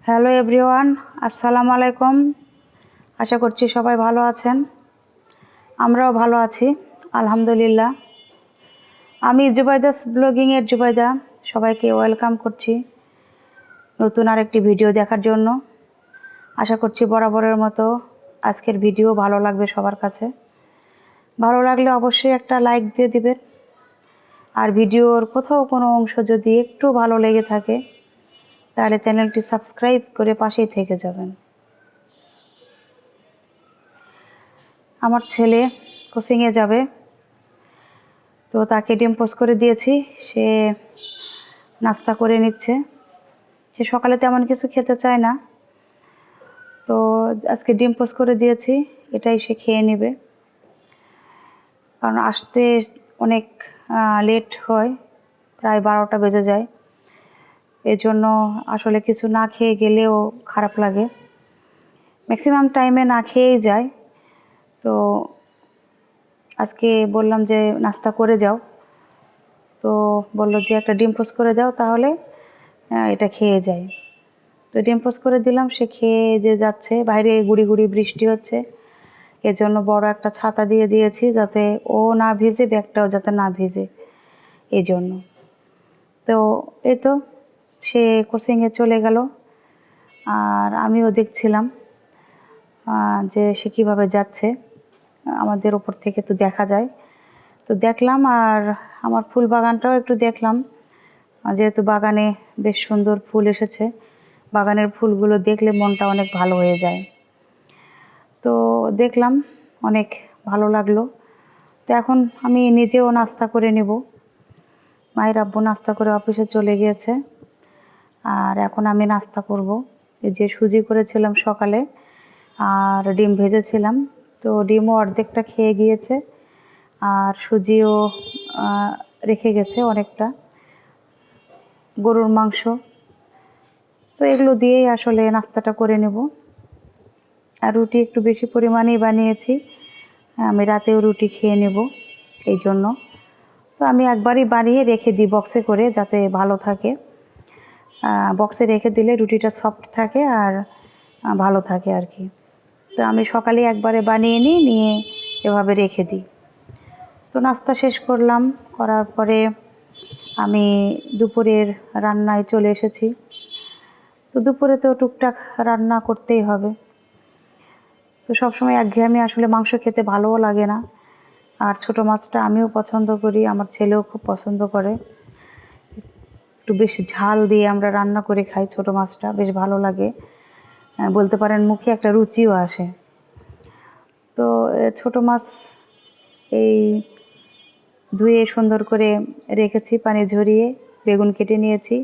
Hello everyone, আসসালামু আলাইকুম। আশা করছি সবাই ভালো আছেন, আমরাও ভালো আছি আলহামদুলিল্লাহ। আমি জুবাইদাস ব্লগিংয়ের জুবাইদা, সবাইকে ওয়েলকাম করছি নতুন আরেকটি ভিডিও দেখার জন্য। আশা করছি বরাবরের মতো আজকের ভিডিও ভালো লাগবে সবার কাছে। ভালো লাগলে অবশ্যই একটা লাইক দিয়ে দিবেন, আর ভিডিওর কোথাও কোনো অংশ যদি একটু ভালো লেগে থাকে তাহলে চ্যানেলটি সাবস্ক্রাইব করে পাশেই থেকে যাবেন। আমার ছেলে কোচিংয়ে যাবে, তো তাকে ডিম পোস্ট করে দিয়েছি, সে নাস্তা করে নিচ্ছে। সে সকালে তেমন কিছু খেতে চায় না, তো আজকে ডিম পোস্ট করে দিয়েছি, এটাই সে খেয়ে নেবে। কারণ আসতে অনেক লেট হয়, প্রায় 12টা বেজে যায়। এজন্য আসলে কিছু না খেয়ে গেলেও খারাপ লাগে, ম্যাক্সিমাম টাইমে না খেয়েই যায়। তো আজকে বললাম যে নাস্তা করে যাও, তো বলল যে একটা ডিম পোস্ট করে দাও, তাহলে এটা খেয়ে যায়। তো ডিম পোস্ট করে দিলাম, সে খেয়ে যে যাচ্ছে। বাইরে গুড়ি গুড়ি বৃষ্টি হচ্ছে, এজন্য বড় একটা ছাতা দিয়ে দিয়েছি যাতে ও না ভিজে, ব্যাগটাও যাতে না ভিজে, এই জন্য। তো এই তো সে কোচিংয়ে চলে গেল, আর আমিও দেখছিলাম যে সে কীভাবে যাচ্ছে। আমাদের ওপর থেকে তো দেখা যায়, তো দেখলাম। আর আমার ফুল বাগানটাও একটু দেখলাম, যেহেতু বাগানে বেশ সুন্দর ফুল এসেছে। বাগানের ফুলগুলো দেখলে মনটা অনেক ভালো হয়ে যায়, তো দেখলাম, অনেক ভালো লাগলো। তো এখন আমি নিজেও নাস্তা করে নেব। মায়ের আব্বু নাস্তা করে অফিসে চলে গিয়েছে, আর এখন আমি নাস্তা করব। এই যে সুজি করেছিলাম সকালে, আর ডিম ভেজেছিলাম, তো ডিমও অর্ধেকটা খেয়ে গিয়েছে, আর সুজিও রেখে গেছে অনেকটা, গরুর মাংস। তো এগুলো দিয়েই আসলে নাস্তাটা করে নেব। আর রুটি একটু বেশি পরিমাণেই বানিয়েছি, আমি রাতেও রুটি খেয়ে নেব এই জন্য। তো আমি একবারই বানিয়ে রেখে দিই বক্সে করে, যাতে ভালো থাকে। বক্সে রেখে দিলে রুটিটা সফট থাকে আর ভালো থাকে আর কি। তো আমি সকালে একবারে বানিয়ে নিয়ে এভাবে রেখে দিই। তো নাস্তা শেষ করলাম, করার পরে আমি দুপুরের রান্নায় চলে এসেছি। তো দুপুরে তো টুকটাক রান্না করতেই হবে। তো সবসময় একঘেয়েমি আসলে মাংস খেতে ভালোও লাগে না। আর ছোটো মাছটা আমিও পছন্দ করি, আমার ছেলেও খুব পছন্দ করে। একটু বেশ ঝাল দিয়ে আমরা রান্না করে খাই, ছোটো মাছটা বেশ ভালো লাগে, বলতে পারেন মুখে একটা রুচিও আসে। তো ছোটো মাছ এই ধুয়ে সুন্দর করে রেখেছি, পানি ঝরিয়ে। বেগুন কেটে নিয়েছি,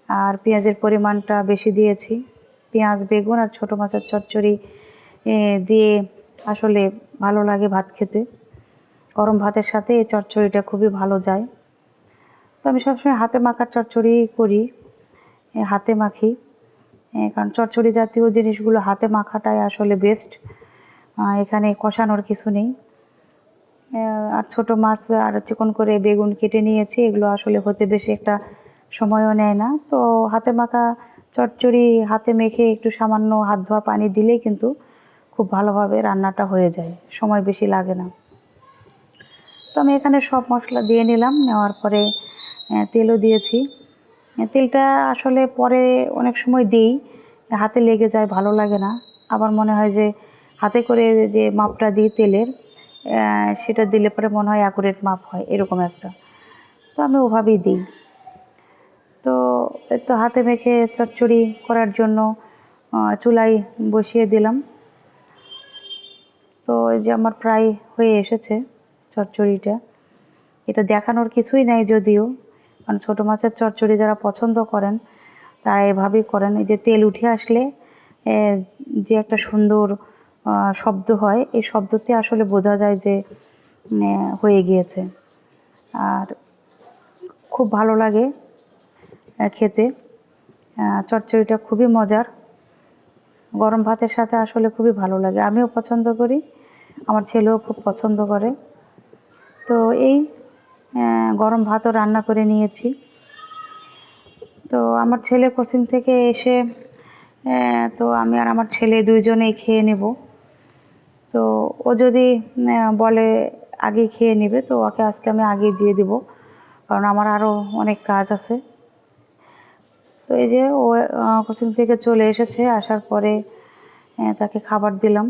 আর পেঁয়াজের পরিমাণটা বেশি দিয়েছি। পেঁয়াজ, বেগুন আর ছোটো মাছের চচ্চড়ি দিয়ে আসলে ভালো লাগে ভাত খেতে। গরম ভাতের সাথে এই চচ্চড়িটা খুবই ভালো যায়। তো আমি সবসময় হাতে মাখার চচ্চড়ি করি, হাতে মাখি, কারণ চচ্চড়ি জাতীয় জিনিসগুলো হাতে মাখাটাই আসলে বেস্ট, এখানে কষানোর কিছু নেই। আর ছোটো মাছ আর চিকন করে বেগুন কেটে নিয়েছি, এগুলো আসলে হতে বেশি একটা সময়ও নেয় না। তো হাতে মাখা চচ্চড়ি হাতে মেখে একটু সামান্য হাত ধোয়া পানি দিলেই কিন্তু খুব ভালোভাবে রান্নাটা হয়ে যায়, সময় বেশি লাগে না। তো আমি এখানে সব মশলা দিয়ে নিলাম, নেওয়ার পরে তেলও দিয়েছি। তেলটা আসলে পরে অনেক সময় দিই, হাতে লেগে যায়, ভালো লাগে না। আবার মনে হয় যে হাতে করে যে মাপটা দিই তেলের, সেটা দিলে পরে মনে হয় অ্যাকুরেট মাপ হয়, এরকম একটা। তো আমি ওভাবেই দিই। তো হাতে মেখে চচ্চড়ি করার জন্য চুলায় বসিয়ে দিলাম। তো এই যে আমার প্রায় হয়ে এসেছে চচ্চড়িটা। এটা দেখানোর কিছুই নাই যদিও, কারণ ছোটো মাছের চচ্চড়ি যারা পছন্দ করেন তারা এভাবেই করেন। এই যে তেল উঠে আসলে যে একটা সুন্দর শব্দ হয়, এই শব্দতে আসলে বোঝা যায় যে হয়ে গিয়েছে। আর খুব ভালো লাগে খেতে, চচ্চড়িটা খুবই মজার। গরম ভাতের সাথে আসলে খুবই ভালো লাগে, আমিও পছন্দ করি, আমার ছেলেও খুব পছন্দ করে। তো এই গরম ভাতও রান্না করে নিয়েছি। তো আমার ছেলে কোচিং থেকে এসে তো আমি আর আমার ছেলে দুইজনেই খেয়ে নেব। তো ও যদি বলে আগে খেয়ে নেবে, তো ওকে আজকে আমি আগে দিয়ে দিব, কারণ আমার আরও অনেক কাজ আছে। তো এই যে ও কোচিং থেকে চলে এসেছে, আসার পরে তাকে খাবার দিলাম,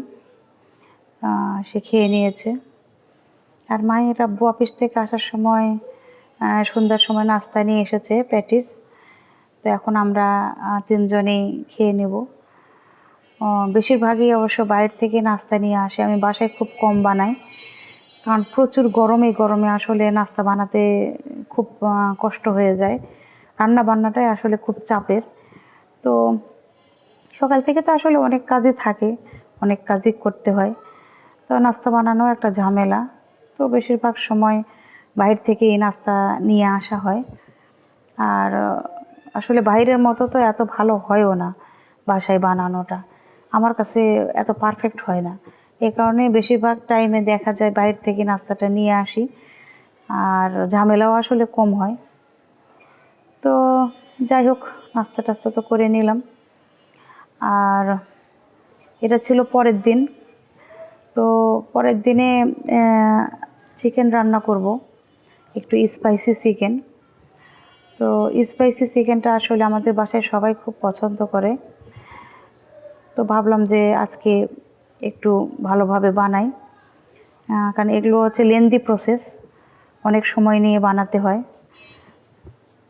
সে খেয়ে নিয়েছে। আর মায়ের আব্বু অফিস থেকে আসার সময় সন্ধ্যার সময় নাস্তা নিয়ে এসেছে, প্যাটিস। তো এখন আমরা তিনজনেই খেয়ে নেব। বেশিরভাগই অবশ্য বাইরে থেকে নাস্তা নিয়ে আসে, আমি বাসায় খুব কম বানাই, কারণ প্রচুর গরমে আসলে নাস্তা বানাতে খুব কষ্ট হয়ে যায়। রান্না বান্নাটাই আসলে খুব চাপের। তো সকাল থেকে তো আসলে অনেক কাজই থাকে, অনেক কাজই করতে হয়, তো নাস্তা বানানো একটা ঝামেলা। তো বেশিরভাগ সময় বাইরে থেকে এই নাস্তা নিয়ে আসা হয়। আর আসলে বাইরের মতো তো এত ভালো হয়ও না বাসায় বানানোটা, আমার কাছে এত পারফেক্ট হয় না। এ কারণে বেশিরভাগ টাইমে দেখা যায় বাইরে থেকে নাস্তাটা নিয়ে আসি, আর ঝামেলাও আসলে কম হয়। তো যাই হোক, নাস্তা টাস্তা তো করে নিলাম। আর এটা ছিল পরের দিন। তো পরের দিনে চিকেন রান্না করব, একটু স্পাইসি চিকেন। তো স্পাইসি চিকেনটা আসলে আমাদের বাসায় সবাই খুব পছন্দ করে। তো ভাবলাম যে আজকে একটু ভালোভাবে বানাই, কারণ এগুলো হচ্ছে লেন্দি প্রসেস, অনেক সময় নিয়ে বানাতে হয়।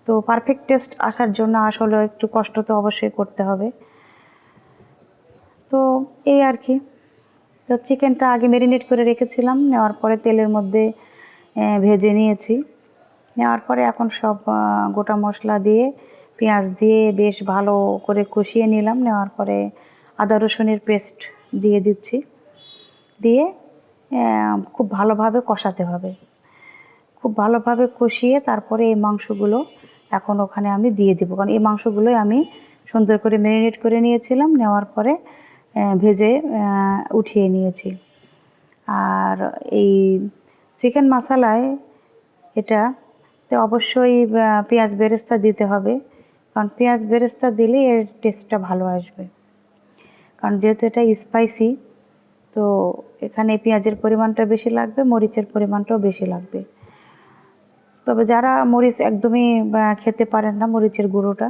তো পারফেক্ট টেস্ট আসার জন্য আসলে একটু কষ্ট তো অবশ্যই করতে হবে। তো এই আর কি। তো চিকেনটা আগে ম্যারিনেট করে রেখেছিলাম, নেওয়ার পরে তেলের মধ্যে ভেজে নিয়েছি। নেওয়ার পরে এখন সব গোটা মশলা দিয়ে, পেঁয়াজ দিয়ে বেশ ভালো করে কষিয়ে নিলাম। নেওয়ার পরে আদা রসুনের পেস্ট দিয়ে দিচ্ছি, দিয়ে খুব ভালোভাবে কষাতে হবে। খুব ভালোভাবে কষিয়ে তারপরে এই মাংসগুলো এখন ওখানে আমি দিয়ে দিব, কারণ এই মাংসগুলোই আমি সুন্দর করে ম্যারিনেট করে নিয়েছিলাম, নেওয়ার পরে ভেজে উঠিয়ে নিয়েছি। আর এই চিকেন মশলায় এটাতে অবশ্যই পেঁয়াজ বেরেস্তা দিতে হবে, কারণ পেঁয়াজ বেরেস্তা দিলে এর টেস্টটা ভালো আসবে। কারণ যেহেতু এটা স্পাইসি, তো এখানে পেঁয়াজের পরিমাণটা বেশি লাগবে, মরিচের পরিমাণটাও বেশি লাগবে। তবে যারা মরিচ একদমই খেতে পারেন না, মরিচের গুঁড়োটা,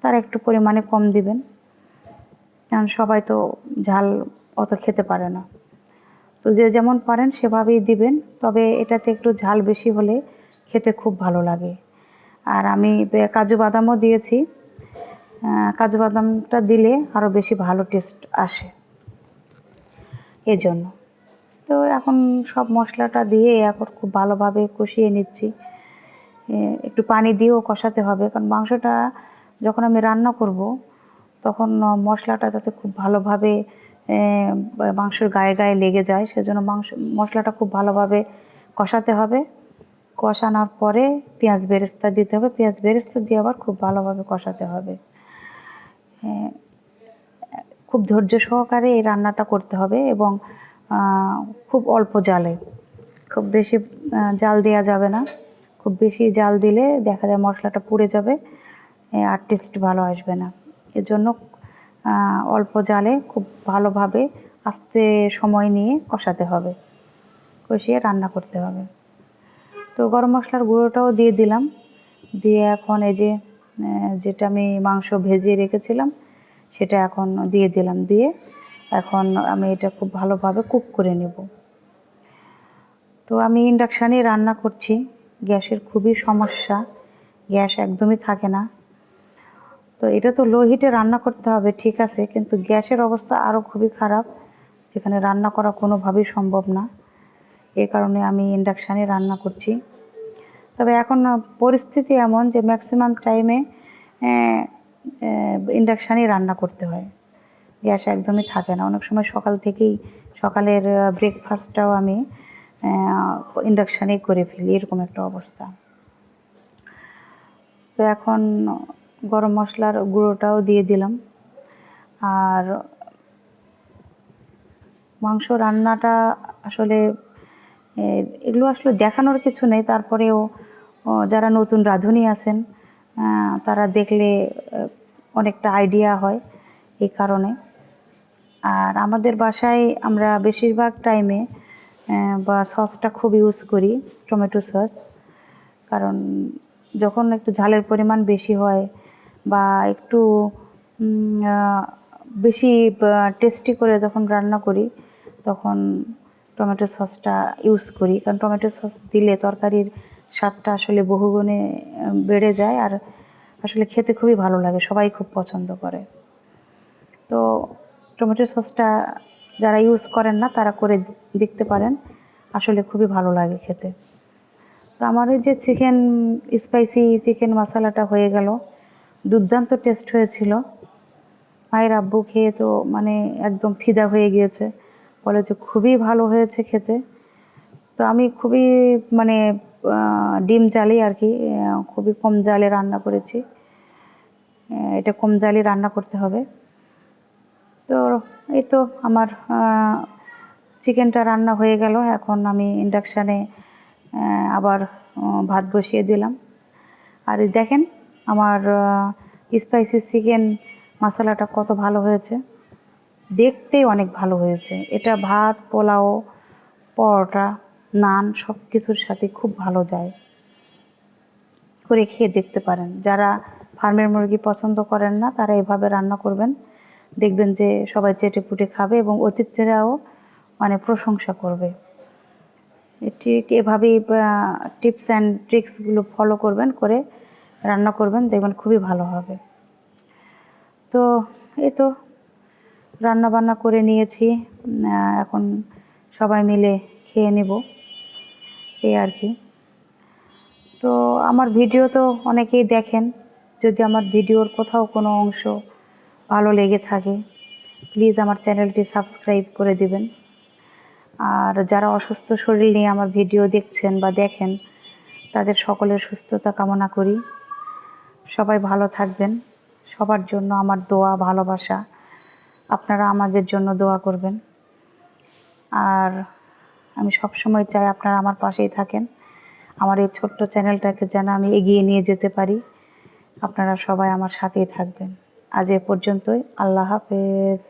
তারা একটু পরিমাণে কম দিবেন, কারণ সবাই তো ঝাল অত খেতে পারে না। তো যে যেমন পারেন সেভাবেই দিবেন, তবে এটাতে একটু ঝাল বেশি হলে খেতে খুব ভালো লাগে। আর আমি কাজু বাদামও দিয়েছি, কাজু বাদামটা দিলে আরও বেশি ভালো টেস্ট আসে এজন্য। তো এখন সব মশলাটা দিয়ে এখন খুব ভালোভাবে কষিয়ে নিচ্ছি। একটু পানি দিয়েও কষাতে হবে, কারণ মাংসটা যখন আমি রান্না করব তখন মশলাটা যাতে খুব ভালোভাবে মাংসের গায়ে গায়ে লেগে যায়, সেজন্য মশলাটা খুব ভালোভাবে কষাতে হবে। কষানোর পরে পেঁয়াজ বেরেস্তা দিতে হবে, পেঁয়াজ বেরেস্তা দিয়ে আবার খুব ভালোভাবে কষাতে হবে। খুব ধৈর্য সহকারে এই রান্নাটা করতে হবে, এবং খুব অল্প জালে, খুব বেশি জাল দেওয়া যাবে না। খুব বেশি জাল দিলে দেখা যায় মশলাটা পুড়ে যাবে, আর টেস্ট ভালো আসবে না। এজন্য অল্প জালে খুব ভালোভাবে আস্তে সময় নিয়ে কষাতে হবে, কষিয়ে রান্না করতে হবে। তো গরম মশলার গুঁড়োটাও দিয়ে দিলাম, দিয়ে এখন এই যে যেটা আমি মাংস ভেজে রেখেছিলাম সেটা এখন দিয়ে দিলাম, দিয়ে এখন আমি এটা খুব ভালোভাবে কুক করে নেব। তো আমি ইন্ডাকশানে রান্না করছি, গ্যাসের খুবই সমস্যা, গ্যাস একদমই থাকে না। তো এটা তো লো হিটে রান্না করতে হবে ঠিক আছে, কিন্তু গ্যাসের অবস্থা আরও খুবই খারাপ, যেখানে রান্না করা কোনোভাবেই সম্ভব না। এ কারণে আমি ইন্ডাকশানে রান্না করছি। তবে এখন পরিস্থিতি এমন যে ম্যাক্সিমাম টাইমে ইন্ডাকশানেই রান্না করতে হয়, গ্যাস একদমই থাকে না। অনেক সময় সকাল থেকেই সকালের ব্রেকফাস্টটাও আমি ইন্ডাকশানেই করে ফেলি, এরকম একটা অবস্থা। তো এখন গরম মশলার গুঁড়োটাও দিয়ে দিলাম। আর মাংস রান্নাটা আসলে এগুলো আসলে দেখানোর কিছু নেই, তারপরেও যারা নতুন রাঁধুনি আছেন তারা দেখলে অনেকটা আইডিয়া হয় এই কারণে। আর আমাদের বাসায় আমরা বেশিরভাগ টাইমে বা সসটা খুব ইউজ করি, টমেটো সস। কারণ যখন একটু ঝালের পরিমাণ বেশি হয় বা একটু বেশি টেস্টি করে যখন রান্না করি তখন টমেটো সসটা ইউজ করি। কারণ টমেটো সস দিলে তরকারির স্বাদটা আসলে বহুগুণে বেড়ে যায়, আর আসলে খেতে খুবই ভালো লাগে, সবাই খুব পছন্দ করে। তো টমেটো সসটা যারা ইউজ করেন না তারা করে দেখতে পারেন, আসলে খুবই ভালো লাগে খেতে। তো আমার এই যে চিকেন স্পাইসি চিকেন মশলাটা হয়ে গেল, দুর্দান্ত টেস্ট হয়েছিল। মায়ের আব্বু খেয়ে তো মানে একদম ফিদা হয়ে গিয়েছে, বলে যে খুবই ভালো হয়েছে খেতে। তো আমি খুবই মানে ডিম জালে আর কি, খুবই কম জালে রান্না করেছি। এটা কম জালে রান্না করতে হবে। তো এই তো আমার চিকেনটা রান্না হয়ে গেল। এখন আমি ইন্ডাকশানে আবার ভাত বসিয়ে দিলাম। আর দেখেন আমার স্পাইসি চিকেন মশলাটা কত ভালো হয়েছে, দেখতেই অনেক ভালো হয়েছে। এটা ভাত, পোলাও, পরোটা, নান সব কিছুর সাথে খুব ভালো যায়। করে খেয়ে দেখতে পারেন। যারা ফার্মের মুরগি পছন্দ করেন না তারা এভাবে রান্না করবেন, দেখবেন যে সবাই চেটেপুটে খাবে এবং অতিথিরাও মানে প্রশংসা করবে। ঠিক এভাবেই টিপস অ্যান্ড ট্রিক্সগুলো ফলো করবেন, করে রান্না করবেন, দেখবেন খুবই ভালো হবে। তো এই তো রান্না বান্না করে নিয়েছি, এখন সবাই মিলে খেয়ে নেব, এই আর কি। তো আমার ভিডিও তো অনেকেই দেখেন, যদি আমার ভিডিওর কোথাও কোনো অংশ ভালো লেগে থাকে প্লিজ আমার চ্যানেলটি সাবস্ক্রাইব করে দিবেন। আর যারা অসুস্থ শরীর নিয়ে আমার ভিডিও দেখছেন বা দেখেন তাদের সকলের সুস্থতা কামনা করি। সবাই ভালো থাকবেন, সবার জন্য আমার দোয়া ভালোবাসা, আপনারা আমাদের জন্য দোয়া করবেন। আর আমি সবসময় চাই আপনারা আমার পাশেই থাকেন, আমার এই ছোট্ট চ্যানেলটাকে যেন আমি এগিয়ে নিয়ে যেতে পারি। আপনারা সবাই আমার সাথেই থাকবেন। আজ এ পর্যন্তই, আল্লাহ হাফেজ।